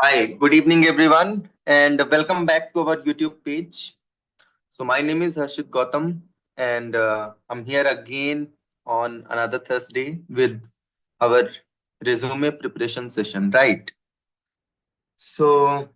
Hi, good evening, everyone, and welcome back to our YouTube page. So, my name is Harshit Gautam, and I'm here again on another Thursday with our resume preparation session, right? So,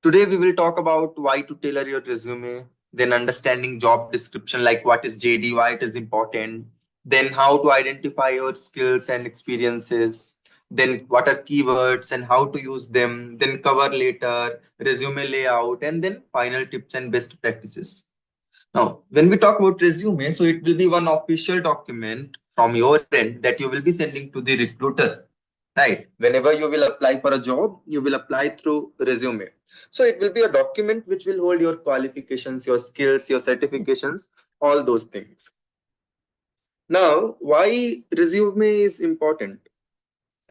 today we will talk about why to tailor your resume, then understanding job description, like what is JD, why it is important, then how to identify your skills and experiences, then what are keywords and how to use them, then cover letter, resume layout, and then final tips and best practices. Now, when we talk about resume, so it will be one official document from your end that you will be sending to the recruiter, right? Whenever you will apply for a job, you will apply through resume. So it will be a document which will hold your qualifications, your skills, your certifications, all those things. Now, why resume is important,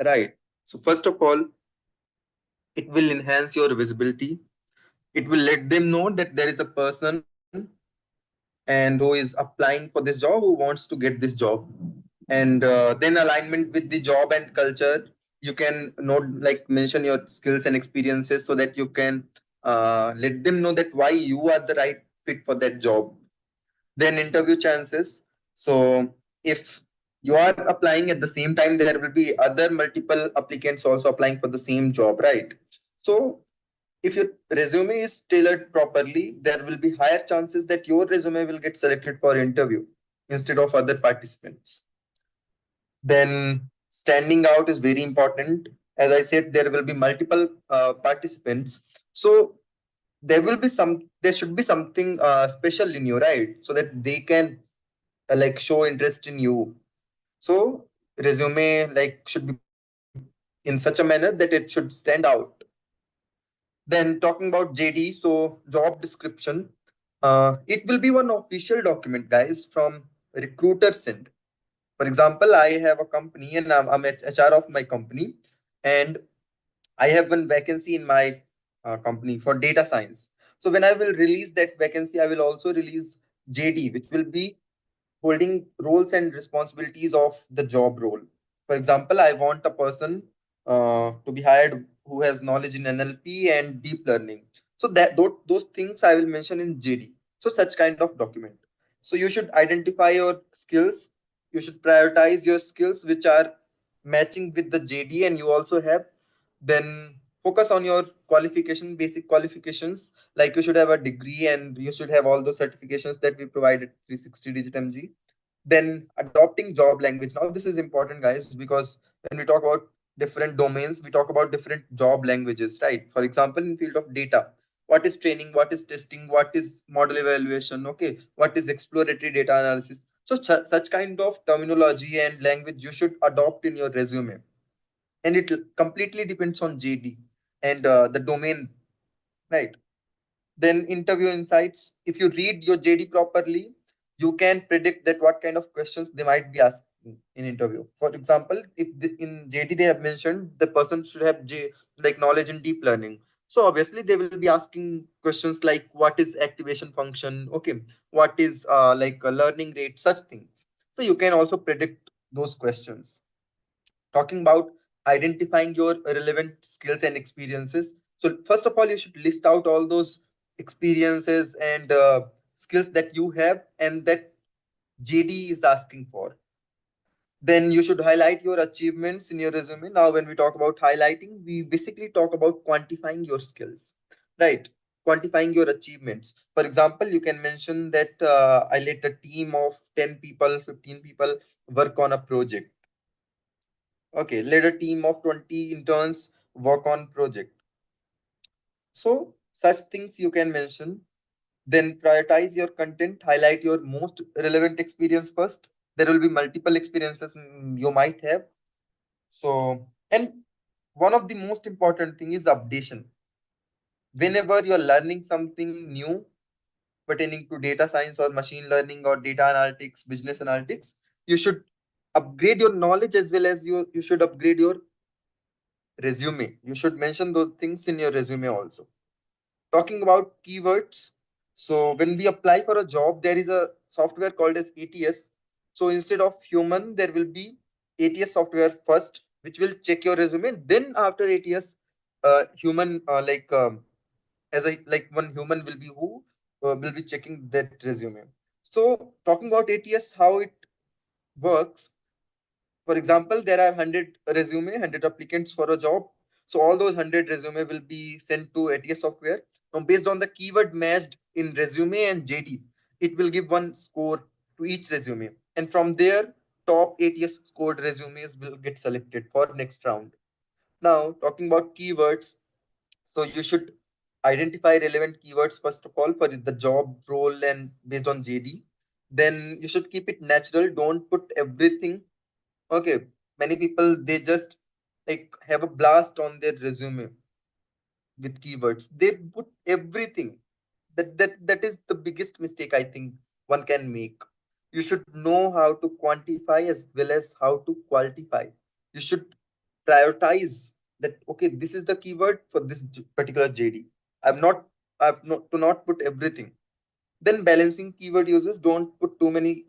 right? So first of all, it will enhance your visibility. It will let them know that there is a person and who is applying for this job, who wants to get this job. And then alignment with the job and culture, you can note, like, mention your skills and experiences so that you can let them know that why you are the right fit for that job. Then interview chances. So if you are applying at the same time, there will be other multiple applicants also applying for the same job, right? So if your resume is tailored properly, there will be higher chances that your resume will get selected for interview instead of other participants. Then standing out is very important. As I said, there will be multiple participants. So there should be something special in you, right? So that they can like show interest in you. So resume like should be in such a manner that it should stand out. Then talking about JD, so job description, it will be one official document, guys, from recruiter's end. For example, I have a company and I'm HR of my company, and I have one vacancy in my company for data science. So when I will release that vacancy, I will also release JD, which will be holding roles and responsibilities of the job role. For example, I want a person to be hired who has knowledge in NLP and deep learning. So that those things I will mention in JD. So such kind of document. So you should identify your skills. You should prioritize your skills which are matching with the JD, and you also have. Then focus on your qualification, basic qualifications. Like you should have a degree and you should have all those certifications that we provided 360 digit mg. Then adopting job language. Now this is important, guys, because when we talk about different domains, we talk about different job languages, right? For example, in field of data, what is training, what is testing, what is model evaluation, okay, what is exploratory data analysis. So such kind of terminology and language you should adopt in your resume, and it completely depends on JD and the domain, right? Then interview insights. If you read your JD properly, you can predict that what kind of questions they might be asking in interview. For example, if in JD they have mentioned the person should have like knowledge in deep learning, so obviously they will be asking questions like what is activation function, okay, what is like a learning rate, such things. So you can also predict those questions. Talking about identifying your relevant skills and experiences. So first of all, you should list out all those experiences and skills that you have and that JD is asking for. Then you should highlight your achievements in your resume. Now, when we talk about highlighting, we basically talk about quantifying your skills, right? Quantifying your achievements. For example, you can mention that I led a team of 10 people, 15 people work on a project. Okay, led a team of 20 interns work on project. So such things you can mention. Then prioritize your content, highlight your most relevant experience first. There will be multiple experiences you might have. So, and one of the most important thing is updation. Whenever you're learning something new pertaining to data science or machine learning or data analytics, business analytics, you should upgrade your knowledge as well as you should upgrade your resume. You should mention those things in your resume also. Talking about keywords. So when we apply for a job, there is a software called as ATS. So instead of human, there will be ATS software first, which will check your resume. Then after ATS, human as a like one human will be who will be checking that resume. So talking about ATS, how it works. For example, there are 100 resume, 100 applicants for a job. So all those 100 resume will be sent to ATS software. Now, based on the keyword matched in resume and JD, it will give one score to each resume. And from there, top ATS scored resumes will get selected for next round. Now, talking about keywords, so you should identify relevant keywords first of all for the job role and based on JD. Then you should keep it natural. Don't put everything. Okay, many people they just like have a blast on their resume with keywords. They put everything. That is the biggest mistake I think one can make. You should know how to quantify as well as how to qualify. You should prioritize that. Okay, this is the keyword for this particular JD. I'm not. I've not to not put everything. Then balancing keyword uses. Don't put too many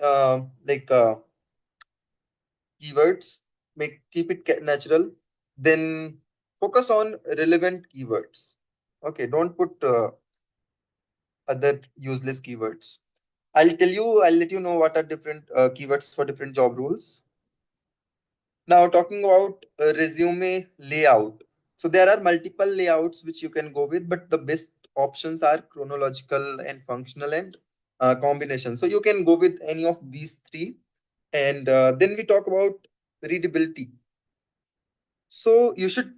keywords, make keep it natural. Then focus on relevant keywords. Okay, don't put other useless keywords. I'll let you know what are different keywords for different job roles. Now talking about resume layout. So there are multiple layouts which you can go with, but the best options are chronological and functional and combination. So you can go with any of these three. And then we talk about readability. So you should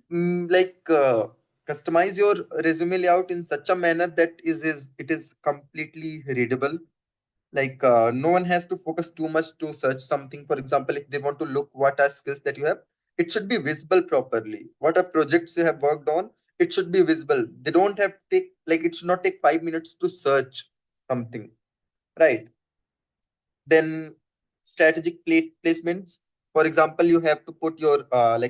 customize your resume layout in such a manner that is it is completely readable. No one has to focus too much to search something. For example, if they want to look what are skills that you have, it should be visible properly. What are projects you have worked on? It should be visible. They don't have to take like it should not take 5 minutes to search something, right? Then strategic placements. For example, you have to put your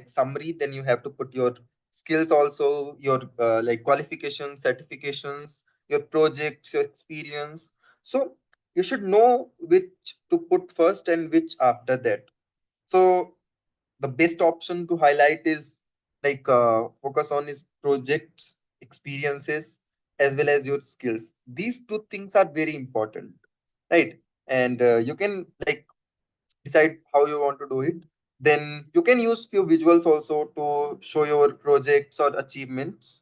summary, then you have to put your skills also, your qualifications, certifications, your projects, your experience. So you should know which to put first and which after that. So the best option to highlight is focus on is projects, experiences, as well as your skills. These two things are very important, right? And you can decide how you want to do it. Then you can use few visuals also to show your projects or achievements.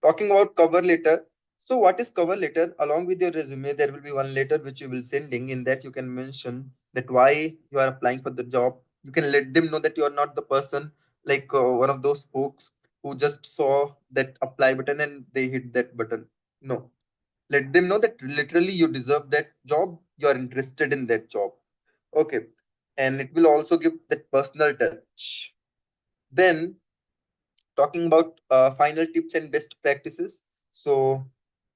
Talking about cover letter. So what is cover letter? Along with your resume, there will be one letter which you will sending. In that you can mention that why you are applying for the job. You can let them know that you are not the person one of those folks who just saw that apply button and they hit that button. No, let them know that literally you deserve that job. You are interested in that job. Okay, and it will also give that personal touch. Then talking about final tips and best practices. So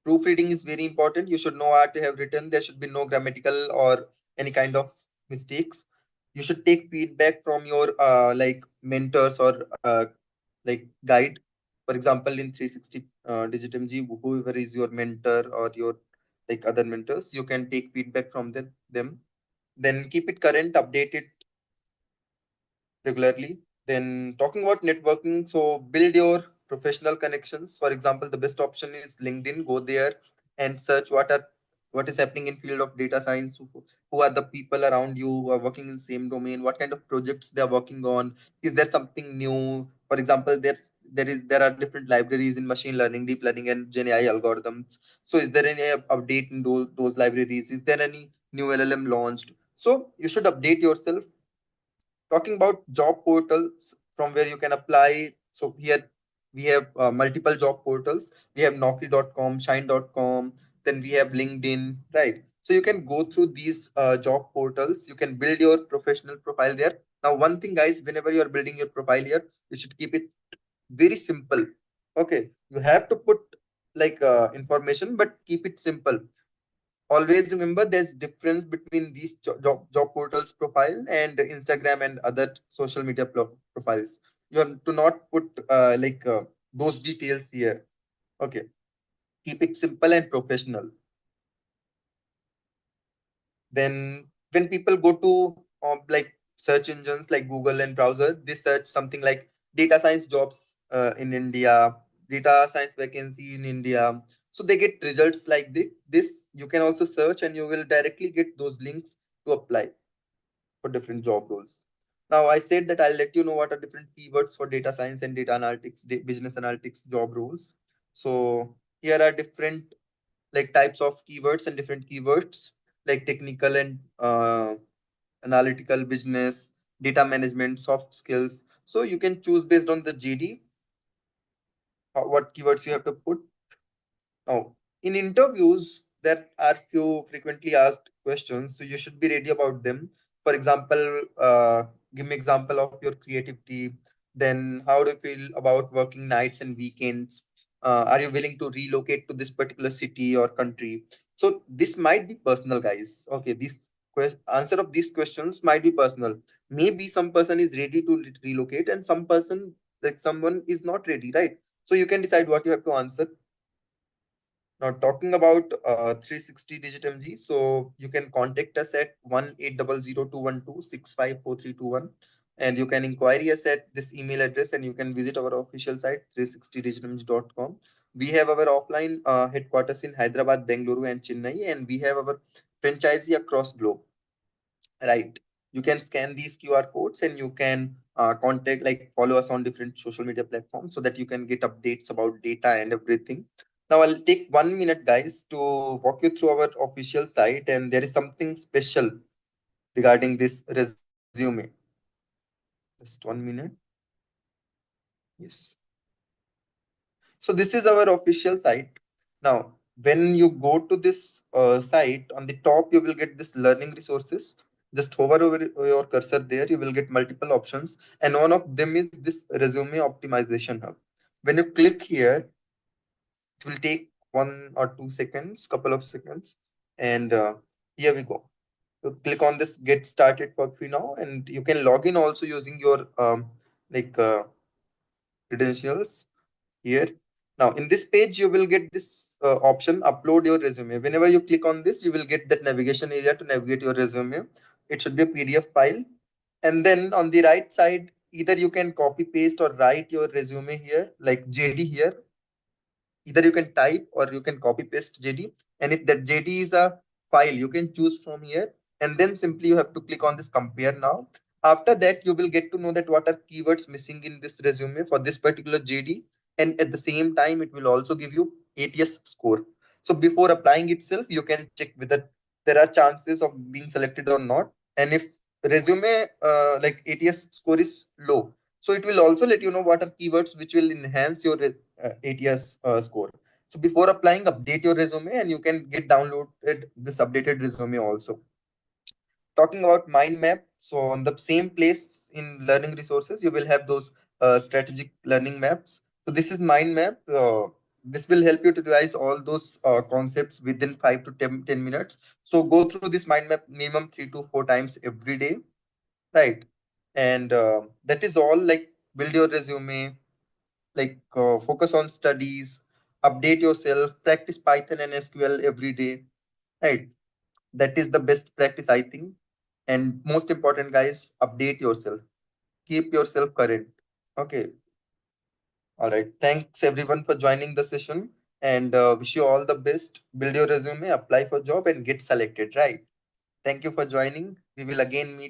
proofreading is very important. You should know what you have written. There should be no grammatical or any kind of mistakes. You should take feedback from your mentors or guide. For example, in 360 DigiTMG, whoever is your mentor or your other mentors, you can take feedback from them. Then keep it current, update it regularly. Then talking about networking, so build your professional connections. For example, the best option is LinkedIn. Go there and search what is happening in field of data science. Who are the people around you who are working in same domain? What kind of projects they are working on? Is there something new? For example, there are different libraries in machine learning, deep learning, and Gen AI algorithms. So is there any update in those libraries? Is there any new LLM launched? So you should update yourself. Talking about job portals from where you can apply. So here we have multiple job portals. We have Naukri.com, Shine.com, then we have LinkedIn, right? So you can go through these job portals. You can build your professional profile there. Now, one thing, guys, whenever you are building your profile here, you should keep it very simple. Okay, you have to put information, but keep it simple. Always remember there's difference between these job portals profile and Instagram and other social media profiles. You have to not put those details here. Okay, keep it simple and professional. Then when people go to search engines like Google and browser, they search something like data science jobs in India, data science vacancy in India. So they get results like this. You can also search and you will directly get those links to apply for different job roles. Now, I said that I'll let you know what are different keywords for data science and data analytics, business analytics job roles. So here are different like types of keywords and different keywords like technical and analytical, business, data management, soft skills. So you can choose based on the JD what keywords you have to put. Now, in interviews, there are few frequently asked questions, so you should be ready about them. For example, give me example of your creativity. Then, how do you feel about working nights and weekends? Are you willing to relocate to this particular city or country? So this might be personal, guys. Okay, this answer of these questions might be personal. Maybe some person is ready to relocate, and some person like someone is not ready, right? So you can decide what you have to answer. Now, talking about 360 Digit MG, so you can contact us at 1-800-212-654-321, and you can inquiry us at this email address, and you can visit our official site 360digitmg.com. We have our offline headquarters in Hyderabad, Bengaluru, and Chennai, and we have our franchisee across globe. Right. You can scan these QR codes and you can contact, like follow us on different social media platforms so that you can get updates about data and everything. Now I'll take 1 minute, guys, to walk you through our official site, and there is something special regarding this resume. Just 1 minute. Yes. So this is our official site. Now, when you go to this site, on the top, you will get this learning resources. Just hover over your cursor there, you will get multiple options. And one of them is this resume optimization hub. When you click here, it will take 1 or 2 seconds, couple of seconds. And here we go. You click on this get started for free now, and you can log in also using your like credentials here. Now, in this page, you will get this option, upload your resume. Whenever you click on this, you will get that navigation area to navigate your resume. It should be a PDF file. And then on the right side, either you can copy paste or write your resume here, like JD here. Either you can type or you can copy paste JD. And if that JD is a file, you can choose from here. And then simply you have to click on this compare now. After that, you will get to know that what are keywords missing in this resume for this particular JD. And at the same time, it will also give you ATS score. So before applying itself, you can check whether there are chances of being selected or not. And if resume like ATS score is low, so it will also let you know what are keywords which will enhance your ATS score. So before applying, update your resume and you can get downloaded this updated resume also. Talking about mind map, so on the same place in learning resources, you will have those strategic learning maps. So this is mind map. This will help you to revise all those concepts within 5 to 10 minutes. So go through this mind map minimum 3 to 4 times every day, right? And that is all. Like build your resume, like focus on studies, update yourself, practice Python and SQL every day, right? That is the best practice, I think. And most important, guys, update yourself, keep yourself current. Okay. All right, thanks everyone for joining the session, and wish you all the best. Build your resume, apply for job, and get selected, right? Thank you for joining. We will again meet